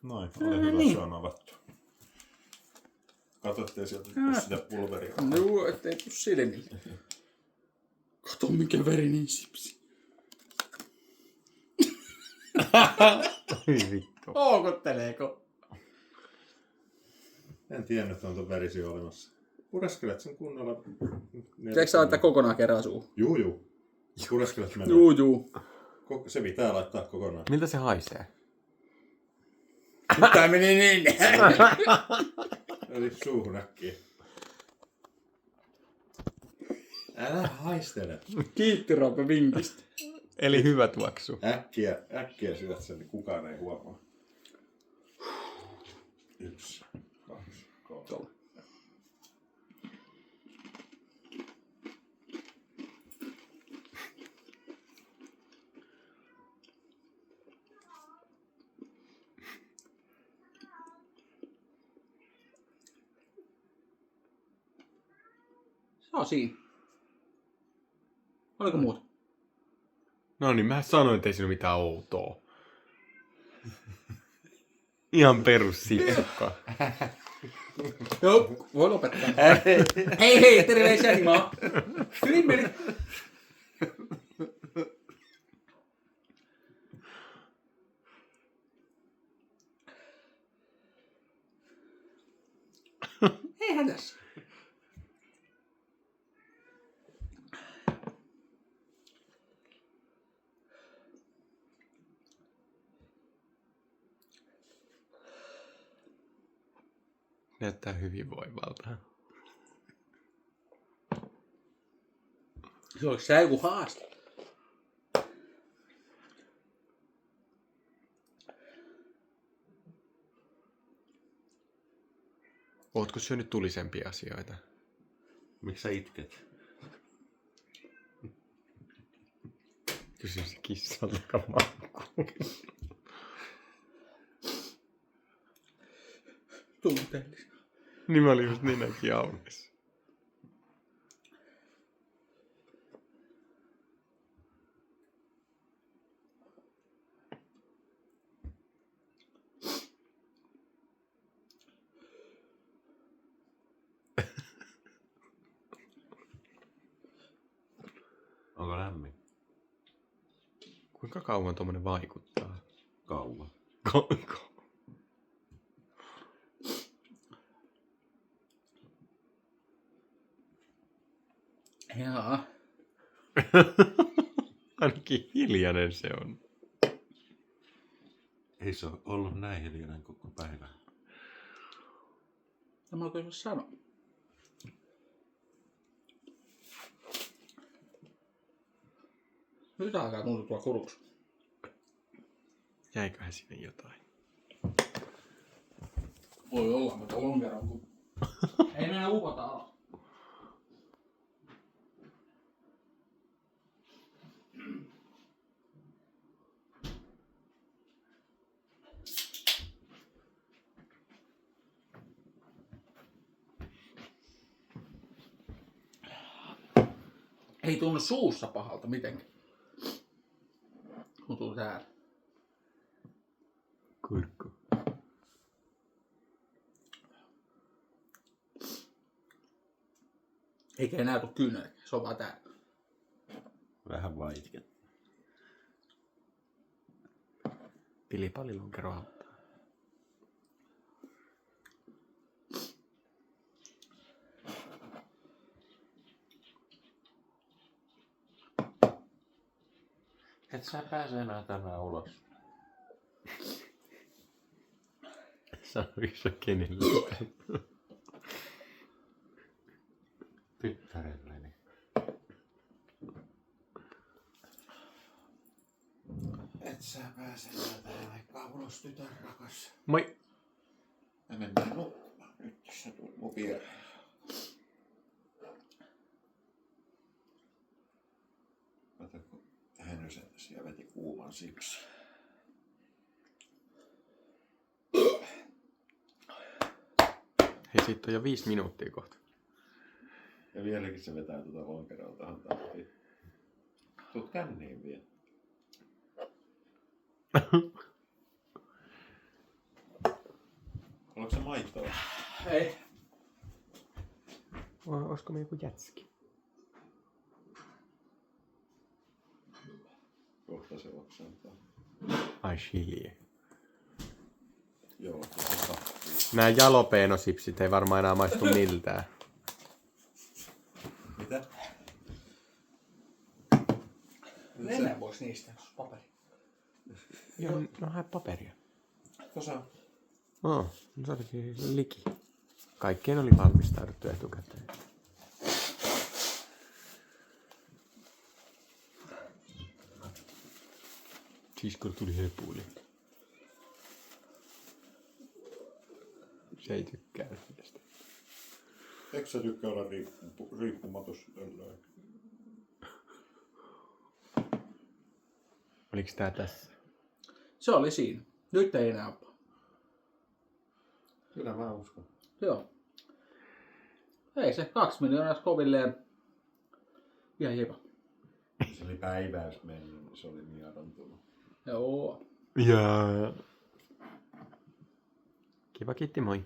Noin, ole hyvä, niin. Se on avattu. Kato, ettei sieltä tuu sitä pulveria. Joo, ettei tuu silmille. Kato, mikä veri niin sipsi. Vittu. Houkutteleeko? En tiennyt, että on tuon värisiä olemassa. Pureskelet sen kunnolla. Tiedätkö sä laittaa kokonaan kerran suuhun? Juu. Pureskelet menee. Juu. Se pitää laittaa kokonaan. Miltä se haisee? Tää meni niin. Eli suuhun äkkiä. Älä haistele. Kiitti Roope vinkistä. Eli hyvä tuoksu. Äkkiä syöt sen, niin kukaan ei huomaa. 1, 2, 3. Se on siinä. Oliko muuta? No niin, mä sanoin, ettei siinä ole mitään outoa. Ihan perus sipsukka. Joo, voi lopettaa. Hei, terveisiä himaa. Hyvin meni. Eihän tässä. Näyttää hyvinvoivalta. Se olisi se joku haaste. Ootko syönyt tulisempia asioita? Miksi sä itket? Kysy se kissalta kamakkuun. Tunteellista. Niin mä olin just nenäkin aukesi. Onko lämmin? Kuinka kauan tommonen vaikuttaa? Kauan. Jaa. Ainakin hiljainen se on. Ei se ole ollut näin hiljainen koko päivä. Tämä on kyllä sanoa. Nyt alkaa tuntua tuolla kuruksi. Jäiköhän sinne jotain? Voi olla, mutta lonkeron kun... Ei mennä upota alas. Ei tunnu suussa pahalta mitenkään. Tuntuu täällä. Kurkku. Eikä enää tuu kyynelläkään, se on vaan täällä. Vähän vaan itket. Pilipalilonkero auttaa. Et sä pääse enää tänään ulos. Sanoiko se kenelle? Tyttärelleni. Et sä pääse enää tähän aikaan ulos, tytär rakas. Moi! Me mennään nukkumaan nyt, jos sä tulet mun viereen. Kato, kun Hänösen ja veti kuuman siksi. Hei, siitä on jo 5 minuuttia kohta. Ja vieläkin se vetää tuota lonkeroa tähän tahtiin. Tuut känniin vielä. Haluatko se maitoa? Ei. Olisiko me joku jätski? Kohta se oksentaa. Ai chili. Joo, se sattuu. Nää jalapeno-sipsit ei varmaan enää maistu miltään. Mitä? Lennä vois niistä, jos paperi. Joo, no hae paperia. Tuossa No se olikin liki. Kaikkeen oli valmistauduttu etukäteen. Siskolla tuli hepuli. Se ei tykkää tästä. eikö sä tykkää olla riippumatus tällöin? Oliks tää tässä? Se oli siinä. Nyt ei enää ole. Kyllä mä uskon. Joo. Ei se 2 miljoonaa kovilleen. Ihan jepa. Se oli päiväys mennyt, niin se oli niin adontunut. Joo. Jaa. Kiva kiitti, moi.